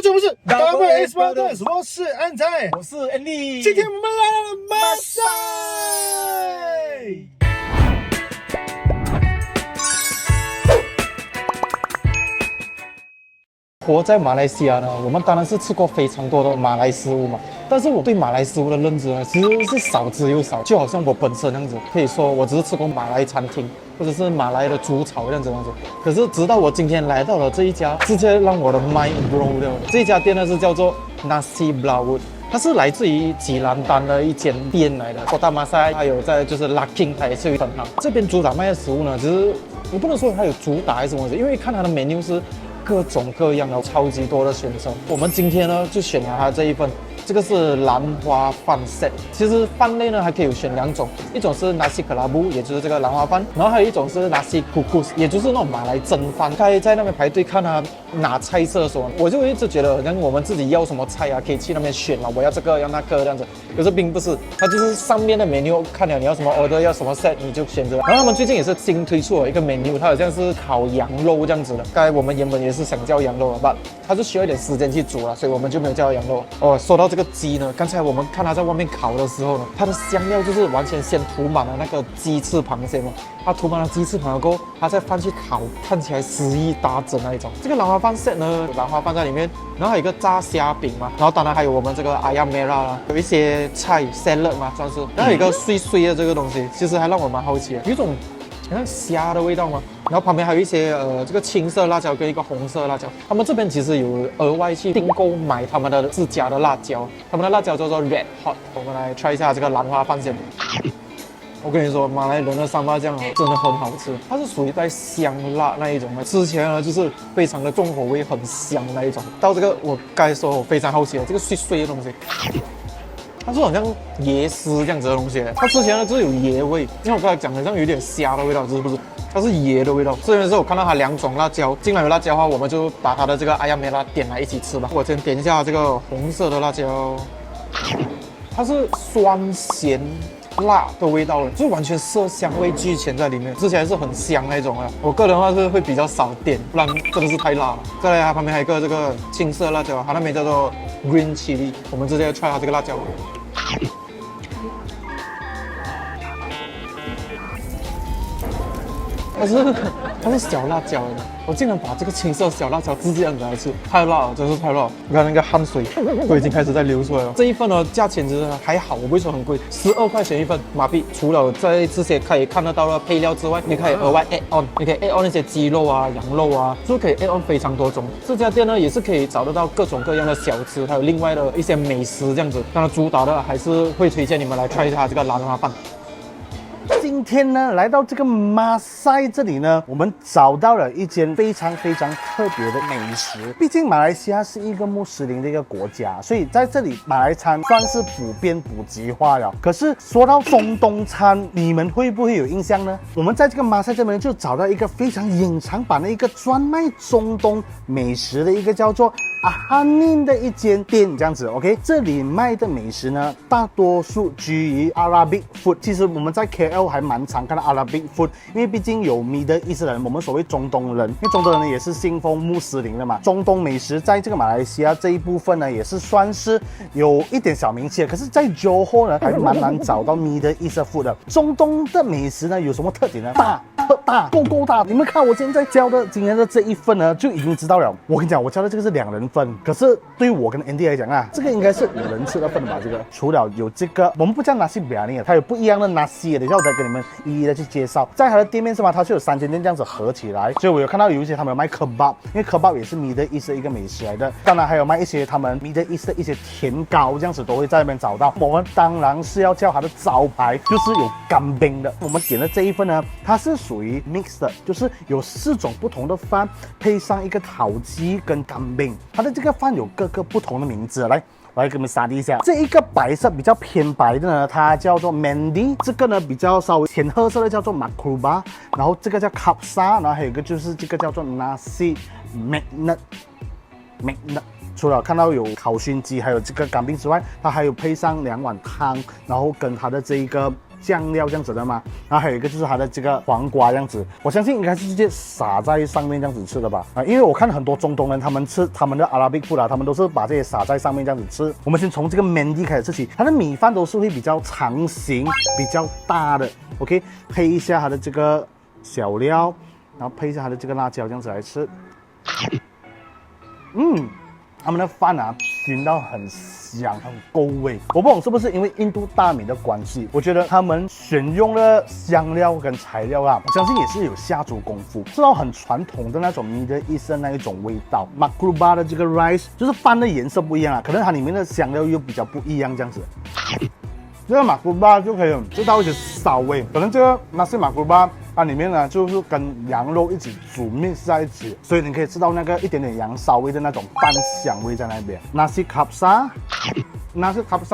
这就不是 Double S Brothers， 我是安仔，我是 Andy， 今天我们来到了马赛。活在马来西亚呢，我们当然是吃过非常多的马来食物嘛，但是我对马来食物的认知呢，其实是少之又少。就好像我本身那样子，可以说我只是吃过马来餐厅，或者是马来的猪炒这样子。可是直到我今天来到了这一家，直接让我的 mind blow 掉了。这一家店呢是叫做 Nasi Blawut。它是来自于吉兰丹的一间店来的，Kota Masai，还有在就是 Larking， 它也是有分行。这边主打卖的食物呢，其实我不能说它有主打还是什么东西，因为看它的 menu 是各种各样的，超级多的选择。我们今天呢就选了它这一份，这个是兰花饭 set。其实饭类呢还可以选两种，一种是 nasi kelabu， 也就是这个兰花饭，然后还有一种是 nasi kukus， 也就是那种马来蒸饭。可以在那边排队看它拿菜色的时候，我就一直觉得好像我们自己要什么菜啊，可以去那边选啊，我要这个要那个这样子。可是并不是，它就是上面的 menu 看了你要什么 order 要什么 set 你就选择。然后他们最近也是新推出了一个 menu， 它好像是烤羊肉这样子的。刚才我们原本也是想叫羊肉吧，它是需要一点时间去煮了，所以我们就没有叫羊肉。哦，说到这个鸡呢，刚才我们看它在外面烤的时候呢，它的香料就是完全先涂满了那个鸡翅膀先嘛，它涂满了鸡翅膀过后，它再放去烤，看起来诗意大增那一种。这个兰花饭 set 呢，兰花饭在里面，然后还有一个炸虾饼嘛，然后当然还有我们这个ayam merah啦，有一些菜 salad 嘛，算是，然后有一个碎碎的这个东西，其实还让我蛮好奇的，有一种好像虾的味道吗？然后旁边还有一些这个青色辣椒跟一个红色辣椒，他们这边其实有额外去订购买他们的自家的辣椒，他们的辣椒叫做 Red Hot。我们来 try 一下这个兰花饭先。我跟你说，马来人的三八酱真的很好吃，它是属于带香辣那一种的，吃起来呢就是非常的重口味，很香那一种。到这个我刚才说我非常好奇的这个碎碎的东西。它是好像椰丝这样子的东西，它吃起来呢就是有椰味，像我刚才讲的，像有点虾的味道，是不是？它是椰的味道。这边是我看到它两种辣椒，既然有辣椒的话，我们就把它的这个ayam merah点来一起吃吧。我先点一下这个红色的辣椒，它是酸咸辣的味道了，就完全色香味俱全在里面，吃起来是很香那种啊。我个人的话是会比较少点，不然真的是太辣了。再来它旁边还有一个这个青色辣椒，它那边叫做 green chili， 我们直接 try 它这个辣椒。它是小辣椒的，我竟然把这个青色小辣椒直接这样子来吃，太辣了，真是太辣了！你看那个汗水都已经开始在流出来了。这一份呢，价钱其实还好，我不会说很贵，12块钱一份马币。除了在这些可以看得到的配料之外，你可以额外 add on， 你可以 add on 那些鸡肉啊、羊肉啊，就可以 add on 非常多种。这家店呢，也是可以找得到各种各样的小吃，还有另外的一些美食这样子。当然，主打的还是会推荐你们来 try 一下这个兰花饭。今天呢，来到这个马赛这里呢，我们找到了一间非常非常特别的美食。毕竟马来西亚是一个穆斯林的一个国家，所以在这里马来餐算是普遍普及化了。可是说到中东餐，你们会不会有印象呢？我们在这个马赛这边就找到一个非常隐藏版的一个专卖中东美食的一个叫做阿哈宁的一间店，这样子 ，OK？ 这里卖的美食呢，大多数居于 Arabic food。其实我们在 KL 还蛮常看到 Arabic food， 因为毕竟有Middle East人，我们所谓中东人，因为中东人呢也是信奉穆斯林的嘛。中东美食在这个马来西亚这一部分呢，也是算是有一点小名气的。可是，在 Johor 呢，还蛮难找到 Middle East food 的。中东的美食呢，有什么特点呢？大，够大！你们看我现在教的今天的这一份呢，就已经知道了。我跟你讲，我教的这个是2人份，可是对于我跟 Andy 来讲啊，这个应该是5人吃的份吧。这个除了有这个，我们不叫 nasi biryani， 它有不一样的 nasi， 等一下我再跟你们一一的去介绍。在它的店面是吗？它是有3间店这样子合起来，所以我有看到有一些他们有卖 kebab， 因为 kebab 也是 Middle East 的一个美食来的。当然还有卖一些他们 Middle East 的一些甜糕，这样子都会在那边找到。我们当然是要叫它的招牌，就是有干冰的。我们点的这一份呢，它是属于 mixed 的，就是有4种不同的饭，配上一个烤鸡跟干冰。它的这个饭有各个不同的名字，来。我来给你们撒一下，这一个白色比较偏白的呢，它叫做 Mandi， 这个呢比较稍微浅褐色的叫做 Makruba， 然后这个叫 Kapsa， 然后还有一个就是这个叫做 Nasi Magnet。除了看到有烤熏鸡，还有这个干冰之外，它还有配上2碗汤，然后跟它的这一个酱料这样子的嘛，然后还有一个就是它的这个黄瓜这样子，我相信应该是直接撒在上面这样子吃的吧？因为我看很多中东人他们吃他们的 Arabic food 他们都是把这些撒在上面这样子吃。我们先从这个 Mandi 开始吃起，它的米饭都是会比较长形、比较大的 ，OK， 配一下它的这个小料，然后配一下它的这个辣椒这样子来吃。他们的饭啊，熏到很香，很够味。我不懂是不是因为印度大米的关系，我觉得他们选用的香料跟材料啊，我相信也是有下足功夫，吃到很传统的那种Middle East的那一种味道。Makruba 的这个 rice 就是饭的颜色不一样啊，可能它里面的香料又比较不一样这样子。这个Makruba就可以知道一些骚味，可能这个nasi Makruba它里面呢就是跟羊肉一起煮 mix 在一起，所以你可以吃到那个一点点羊骚味的那种饭香味在那边。Nasi Kapsa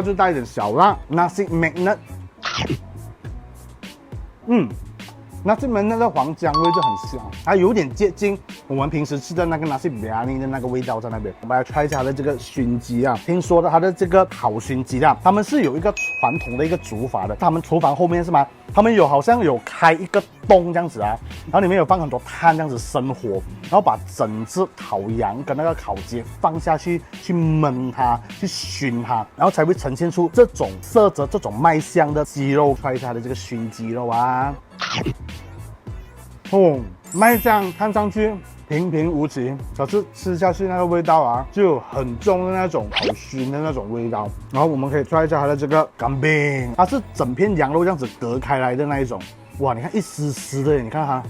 就带一点小辣。Nasi Magnet，Nasi Magnet的黄姜味就很香，它有点接近我们平时吃的那个Nasi Biryani的那个味道在那边。我们来 try 一下它的这个熏鸡啊，听说的它的这个烤熏鸡啊，他们是有一个传统的一个煮法的，他们厨房后面是吗？他们好像有开一个洞这样子啊，然后里面有放很多炭这样子生火，然后把整只烤羊跟那个烤鸡放下去，去焖它，去熏它，然后才会呈现出这种色泽、这种卖相的鸡肉。try 一下它的这个熏鸡肉啊。卖相看上去平平无奇，可是吃下去那个味道啊，就有很重的那种好熏的那种味道。然后我们可以 try 一下它的这个干冰，它是整片羊肉这样子隔开来的那一种。哇，你看一丝丝的，你看它。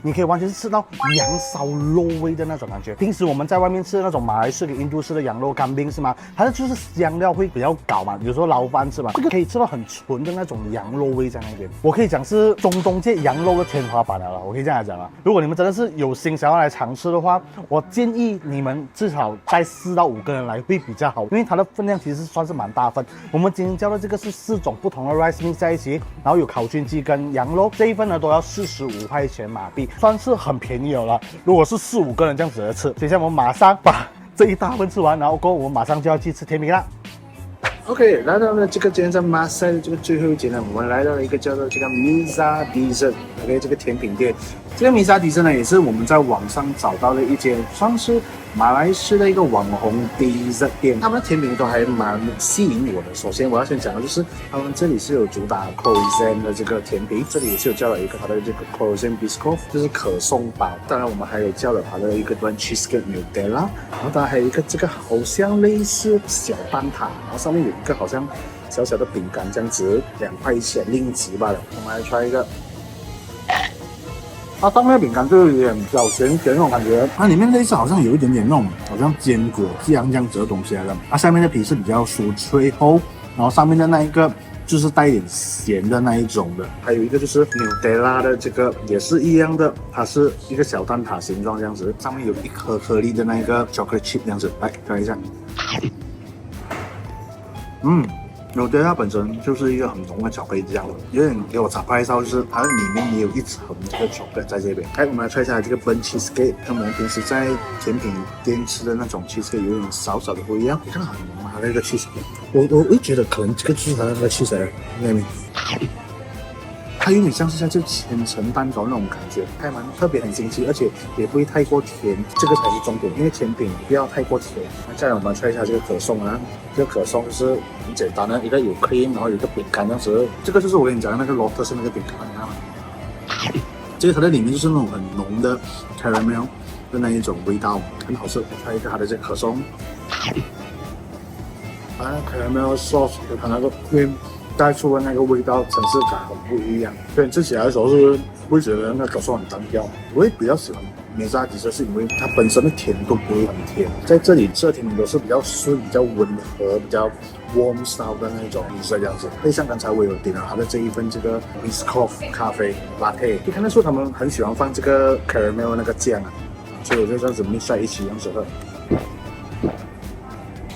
你可以完全是吃到羊骚肉味的那种感觉。平时我们在外面吃的那种马来式跟印度式的羊肉干冰是吗？它的就是香料会比较高嘛，有时候捞饭是吧？这个可以吃到很纯的那种羊肉味在那边。我可以讲是中东界羊肉的天花板了，我可以这样来讲啊。如果你们真的是有心想要来尝试的话，我建议你们至少带4到5个人来会比较好，因为它的分量其实算是蛮大份。我们今天教的这个是4种不同的 rice mix 在一起，然后有烤熏鸡跟羊肉，这一份呢都要45块钱马币。算是很便宜了。如果是4、5个人这样子的吃，等一下我们马上把这一大份吃完，然后过后我们马上就要去吃甜品啦。OK， 来到了这个今天在马赛的这个最后一节呢，我们来到了一个叫做这个 Miza Dessert，OK， 这个甜品店。这个 Miza Dessert 呢，也是我们在网上找到的一间算是马来西亚的一个网红 dessert 店，他们的甜品都还蛮吸引我的。首先我要先讲的就是他们这里是有主打 croissant 的这个甜品，这里也是有叫了一个它的这个 croissant biscuit， 就是可颂包。当然我们还有叫了它的一个 cheesecake Nutella， 然后当然还有一个这个好像类似小蛋挞，然后上面有一个好像小小的饼干这样子，2块钱令吉罢了。我们来 try 一个。它上面的饼干就有点小咸甜那种感觉，它里面类似好像有一点点那种好像坚果酱这样子的东西来的。它下面的皮是比较酥脆厚，然后上面的那一个就是带一点咸的那一种的。还有一个就是 Nutella 的这个也是一样的，它是一个小蛋挞形状这样子，上面有一颗颗粒的那一个 chocolate chip 这样子。来看一下，Nutella 本身就是一个很浓的巧克力酱，有点给我surprise到，就是它里面也有一层这个巧克力在这边。我们来 try 一下这个 burnt cheesecake， 跟我们平时在甜品店吃的那种 cheesecake 有点少少的不一样。你看很浓啊，它那个 cheesecake， 我会觉得可能这个就是它的那个 cheesecake， 那边。它有点像是在这千层蛋糕那种感觉，还蛮特别，很新奇，而且也不会太过甜，这个才是重点。因为甜品不要太过甜。接下来我们 try 一下这个可颂啊，这个可颂就是很简单的一个有 cream， 然后有一个饼干这样子，这个就是我跟你讲的那个 Lotus 那个饼干，你看吗？这个它在里面就是那种很浓的 caramel 的那一种味道，很好吃。try 一个它的这个可颂，caramel sauce 有它那个 cream。带出的那个味道，层次感很不一样。所以吃起来的时候是会觉得那个可颂很单调。我会比较喜欢Miza Dessert，是因为它本身的甜度不会很甜，在这里吃的甜品都是比较顺、比较温和、比较 warm style 的那种dessert这样子。配上刚才我有点了它的这一份这个 biscoff 咖啡 latte， 可以看得出他们很喜欢放这个 caramel 那个酱啊，所以我就这样子 mix 在一起这样子喝。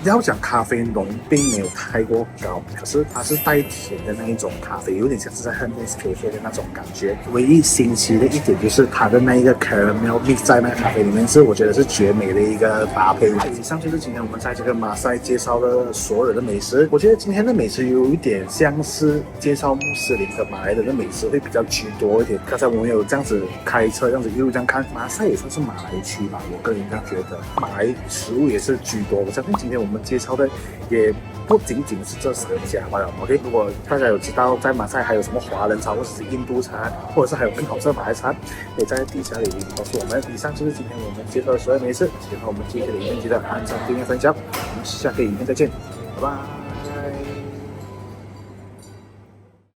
要讲咖啡浓并没有太过高，可是它是带甜的那一种咖啡，有点像是在喝 Nescafe 的那种感觉。唯一新奇的一点就是它的那一个 caramel mix 在那个咖啡里面是我觉得是绝美的一个搭配。以上就是今天我们在这个马赛介绍的所有的美食。我觉得今天的美食有一点像是介绍穆斯林和马来人的美食会比较居多一点。刚才我们有这样子开车这样子一路这样看，马赛也算是马来区吧，我个人这样觉得，马来食物也是居多。我相信今天我们介绍的也不仅仅是这3家罢了。OK， 如果大家有知道在马赛还有什么华人餐或者是印度餐，或者是还有更好吃的马来餐，可以在底下留言告诉我们。以上就是今天我们介绍的所有美食。喜欢我们今天的影片，记得按赞、订阅、分享。我们下个影片再见，拜拜。